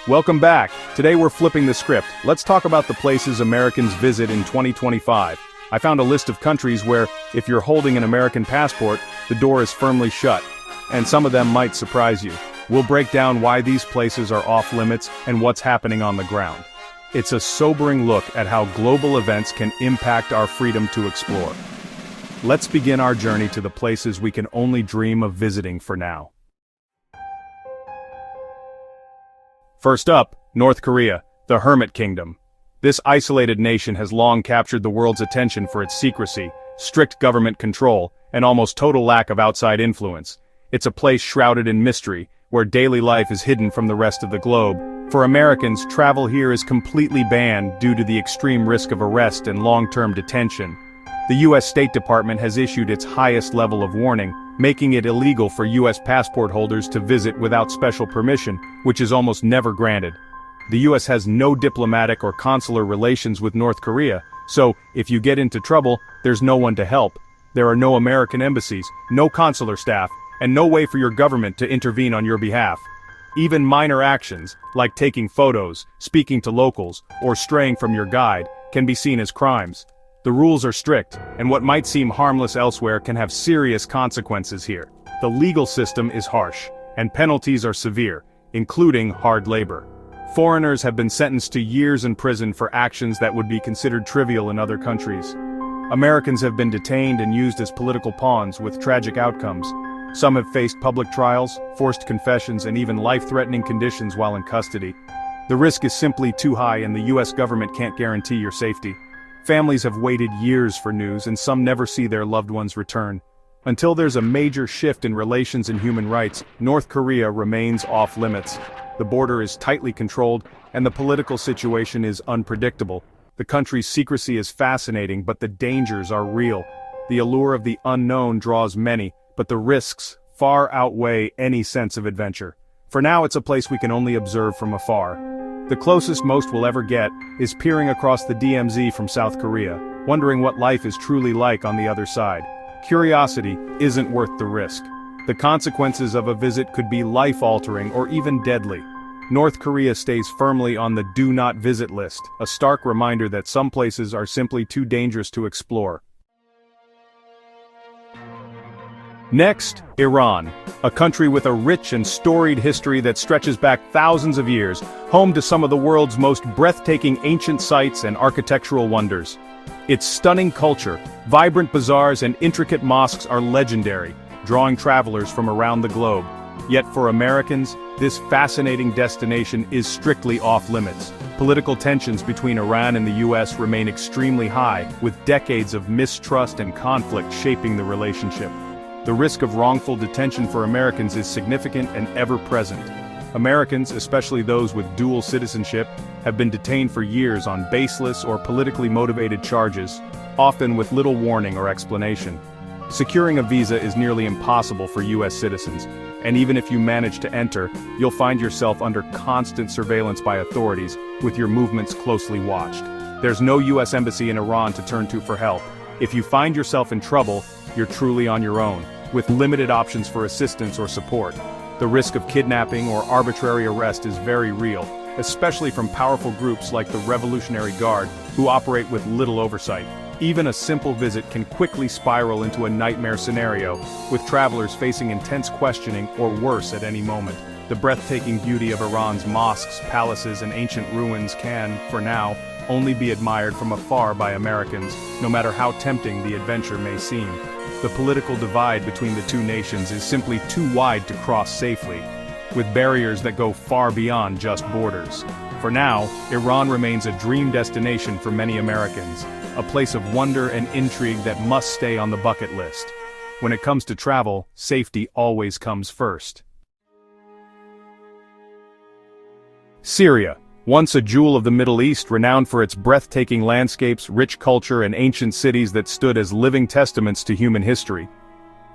Welcome back. Today we're flipping the script. Let's talk about the places Americans visit in 2025. I found a list of countries where, if you're holding an American passport, the door is firmly shut. And some of them might surprise you. We'll break down why these places are off limits and what's happening on the ground. It's a sobering look at how global events can impact our freedom to explore. Let's begin our journey to the places we can only dream of visiting for now. First up, North Korea, the Hermit Kingdom. This isolated nation has long captured the world's attention for its secrecy, strict government control, and almost total lack of outside influence. It's a place shrouded in mystery, where daily life is hidden from the rest of the globe. For Americans, travel here is completely banned due to the extreme risk of arrest and long-term detention. The U.S. State Department has issued its highest level of warning, making it illegal for U.S. passport holders to visit without special permission, which is almost never granted. The U.S. has no diplomatic or consular relations with North Korea, so if you get into trouble, there's no one to help. There are no American embassies, no consular staff, and no way for your government to intervene on your behalf. Even minor actions, like taking photos, speaking to locals, or straying from your guide, can be seen as crimes. The rules are strict, and what might seem harmless elsewhere can have serious consequences here. The legal system is harsh, and penalties are severe, including hard labor. Foreigners have been sentenced to years in prison for actions that would be considered trivial in other countries. Americans have been detained and used as political pawns with tragic outcomes. Some have faced public trials, forced confessions, and even life-threatening conditions while in custody. The risk is simply too high, and the U.S. government can't guarantee your safety. Families have waited years for news, and some never see their loved ones return. Until there's a major shift in relations and human rights, North Korea remains off-limits. The border is tightly controlled, and the political situation is unpredictable. The country's secrecy is fascinating, but the dangers are real. The allure of the unknown draws many, but the risks far outweigh any sense of adventure. For now, it's a place we can only observe from afar. The closest most will ever get is peering across the DMZ from South Korea, wondering what life is truly like on the other side. Curiosity isn't worth the risk. The consequences of a visit could be life-altering or even deadly. North Korea stays firmly on the do not visit list, a stark reminder that some places are simply too dangerous to explore. Next, Iran, a country with a rich and storied history that stretches back thousands of years, home to some of the world's most breathtaking ancient sites and architectural wonders. Its stunning culture, vibrant bazaars, and intricate mosques are legendary, drawing travelers from around the globe. Yet for Americans, this fascinating destination is strictly off-limits. Political tensions between Iran and the U.S. remain extremely high, with decades of mistrust and conflict shaping the relationship. The risk of wrongful detention for Americans is significant and ever-present. Americans, especially those with dual citizenship, have been detained for years on baseless or politically motivated charges, often with little warning or explanation. Securing a visa is nearly impossible for U.S. citizens, and even if you manage to enter, you'll find yourself under constant surveillance by authorities, with your movements closely watched. There's no U.S. embassy in Iran to turn to for help. If you find yourself in trouble, you're truly on your own, with limited options for assistance or support. The risk of kidnapping or arbitrary arrest is very real, especially from powerful groups like the Revolutionary Guard, who operate with little oversight. Even a simple visit can quickly spiral into a nightmare scenario, with travelers facing intense questioning or worse at any moment. The breathtaking beauty of Iran's mosques, palaces, and ancient ruins can, for now, only be admired from afar by Americans, no matter how tempting the adventure may seem. The political divide between the two nations is simply too wide to cross safely, with barriers that go far beyond just borders. For now, Iran remains a dream destination for many Americans, a place of wonder and intrigue that must stay on the bucket list. When it comes to travel, safety always comes first. Syria, once a jewel of the Middle East, renowned for its breathtaking landscapes, rich culture, and ancient cities that stood as living testaments to human history.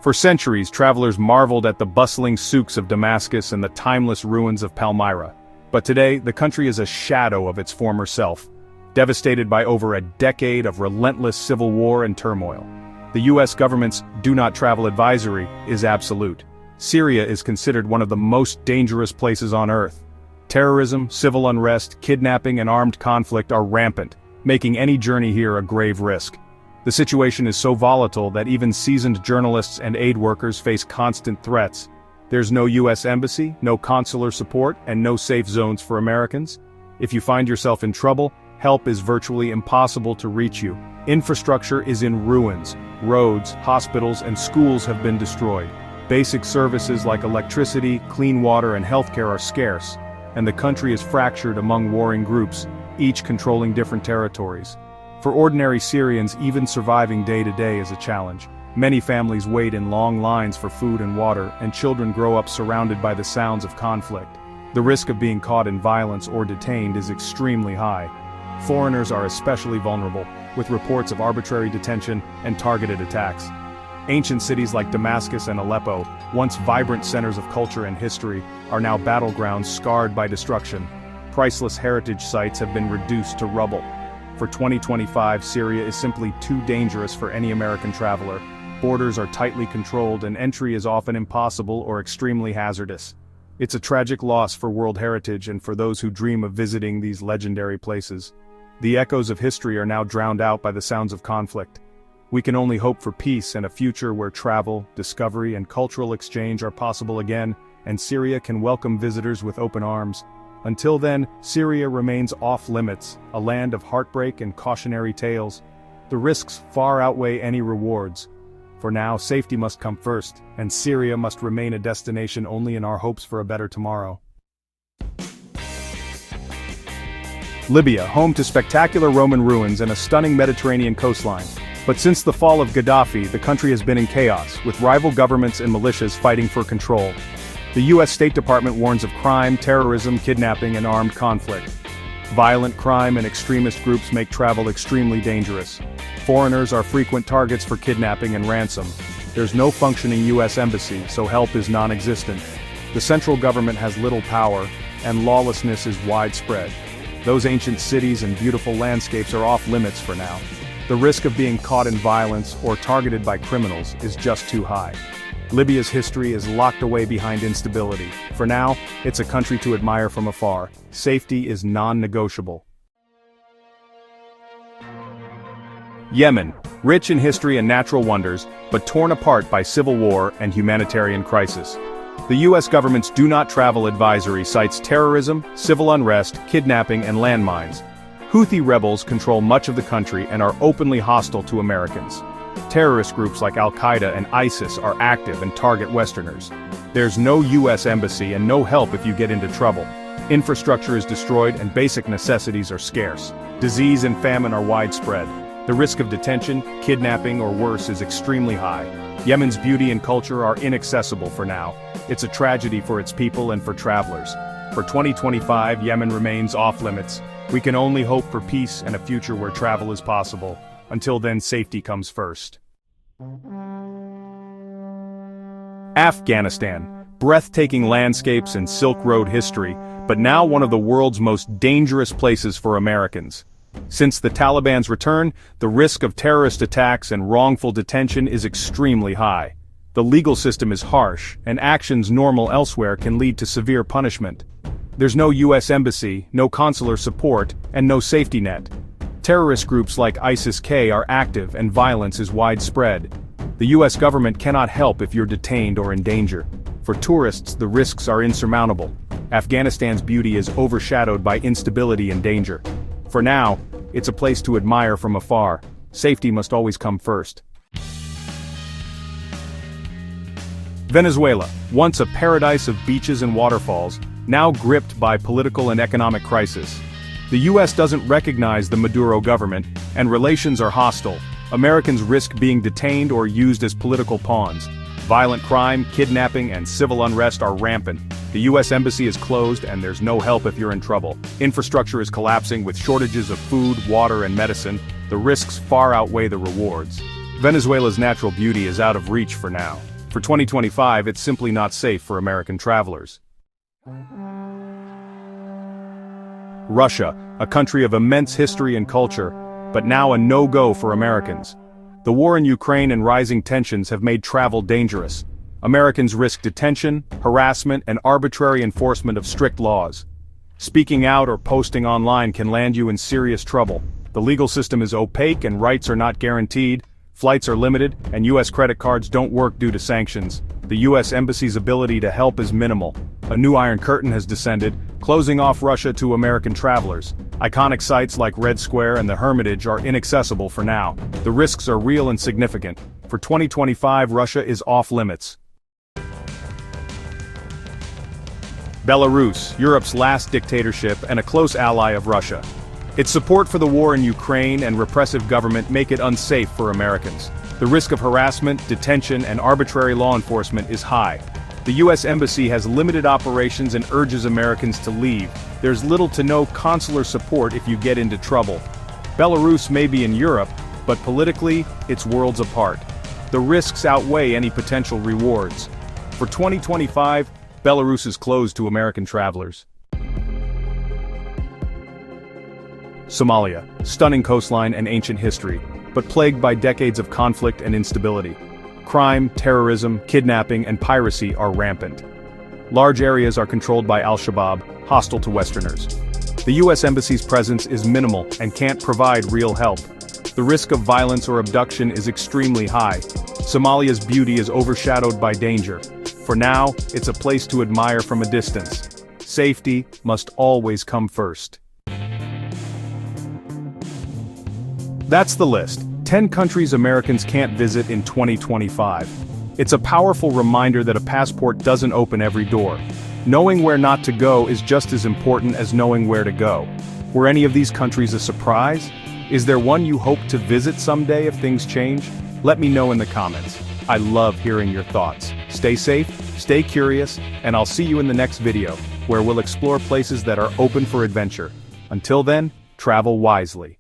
For centuries, travelers marveled at the bustling souks of Damascus and the timeless ruins of Palmyra. But today, the country is a shadow of its former self, devastated by over a decade of relentless civil war and turmoil. The U.S. government's "do not travel" advisory is absolute. Syria is considered one of the most dangerous places on Earth. Terrorism, civil unrest, kidnapping, and armed conflict are rampant, making any journey here a grave risk. The situation is so volatile that even seasoned journalists and aid workers face constant threats. There's no U.S. embassy, no consular support, and no safe zones for Americans. If you find yourself in trouble, help is virtually impossible to reach you. Infrastructure is in ruins. Roads, hospitals, and schools have been destroyed. Basic services like electricity, clean water, and healthcare are scarce, and the country is fractured among warring groups, each controlling different territories. For ordinary Syrians, even surviving day to day is a challenge. Many families wait in long lines for food and water, and children grow up surrounded by the sounds of conflict. The risk of being caught in violence or detained is extremely high. Foreigners are especially vulnerable, with reports of arbitrary detention and targeted attacks. Ancient cities like Damascus and Aleppo, once vibrant centers of culture and history, are now battlegrounds scarred by destruction. Priceless heritage sites have been reduced to rubble. For 2025, Syria is simply too dangerous for any American traveler. Borders are tightly controlled and entry is often impossible or extremely hazardous. It's a tragic loss for world heritage and for those who dream of visiting these legendary places. The echoes of history are now drowned out by the sounds of conflict. We can only hope for peace and a future where travel, discovery, and cultural exchange are possible again, and Syria can welcome visitors with open arms. Until then, Syria remains off-limits, a land of heartbreak and cautionary tales. The risks far outweigh any rewards. For now, safety must come first, and Syria must remain a destination only in our hopes for a better tomorrow. Libya, home to spectacular Roman ruins and a stunning Mediterranean coastline. But since the fall of Gaddafi, the country has been in chaos, with rival governments and militias fighting for control. The U.S. State Department warns of crime, terrorism, kidnapping, and armed conflict. Violent crime and extremist groups make travel extremely dangerous. Foreigners are frequent targets for kidnapping and ransom. There's no functioning U.S. embassy, so help is non-existent. The central government has little power, and lawlessness is widespread. Those ancient cities and beautiful landscapes are off-limits for now. The risk of being caught in violence or targeted by criminals is just too high. Libya's history is locked away behind instability. For now, it's a country to admire from afar. Safety is non-negotiable. Yemen, rich in history and natural wonders, but torn apart by civil war and humanitarian crisis. The U.S. government's Do Not Travel advisory cites terrorism, civil unrest, kidnapping, and landmines. Houthi rebels control much of the country and are openly hostile to Americans. Terrorist groups like Al-Qaeda and ISIS are active and target Westerners. There's no U.S. embassy and no help if you get into trouble. Infrastructure is destroyed and basic necessities are scarce. Disease and famine are widespread. The risk of detention, kidnapping, or worse is extremely high. Yemen's beauty and culture are inaccessible for now. It's a tragedy for its people and for travelers. For 2025, Yemen remains off-limits. We can only hope for peace and a future where travel is possible. Until then, safety comes first. Afghanistan, breathtaking landscapes and Silk Road history, but now one of the world's most dangerous places for Americans. Since the Taliban's return, the risk of terrorist attacks and wrongful detention is extremely high. The legal system is harsh, and actions normal elsewhere can lead to severe punishment. There's no U.S. embassy, no consular support, and no safety net. Terrorist groups like ISIS-K are active and violence is widespread. The U.S. government cannot help if you're detained or in danger. For tourists, the risks are insurmountable. Afghanistan's beauty is overshadowed by instability and danger. For now, it's a place to admire from afar. Safety must always come first. Venezuela, once a paradise of beaches and waterfalls, now gripped by political and economic crisis. The U.S. doesn't recognize the Maduro government, and relations are hostile. Americans risk being detained or used as political pawns. Violent crime, kidnapping, and civil unrest are rampant. The U.S. embassy is closed and there's no help if you're in trouble. Infrastructure is collapsing with shortages of food, water, and medicine. The risks far outweigh the rewards. Venezuela's natural beauty is out of reach for now. For 2025, it's simply not safe for American travelers. Russia, a country of immense history and culture, but now a no-go for Americans. The war in Ukraine and rising tensions have made travel dangerous. Americans risk detention, harassment, and arbitrary enforcement of strict laws. Speaking out or posting online can land you in serious trouble. The legal system is opaque and rights are not guaranteed, flights are limited, and US credit cards don't work due to sanctions. The US Embassy's ability to help is minimal. A new Iron Curtain has descended, closing off Russia to American travelers. Iconic sites like Red Square and the Hermitage are inaccessible for now. The risks are real and significant. For 2025, Russia is off limits. Belarus, Europe's last dictatorship and a close ally of Russia. Its support for the war in Ukraine and repressive government make it unsafe for Americans. The risk of harassment, detention, and arbitrary law enforcement is high. The US Embassy has limited operations and urges Americans to leave. There's little to no consular support if you get into trouble. Belarus may be in Europe, but politically, it's worlds apart. The risks outweigh any potential rewards. For 2025, Belarus is closed to American travelers. Somalia, stunning coastline and ancient history, but plagued by decades of conflict and instability. Crime, terrorism, kidnapping, and piracy are rampant. Large areas are controlled by Al-Shabaab, hostile to Westerners. The US Embassy's presence is minimal and can't provide real help. The risk of violence or abduction is extremely high. Somalia's beauty is overshadowed by danger. For now, it's a place to admire from a distance. Safety must always come first. That's the list. 10 countries Americans can't visit in 2025. It's a powerful reminder that a passport doesn't open every door. Knowing where not to go is just as important as knowing where to go. Were any of these countries a surprise? Is there one you hope to visit someday if things change? Let me know in the comments. I love hearing your thoughts. Stay safe, stay curious, and I'll see you in the next video, where we'll explore places that are open for adventure. Until then, travel wisely.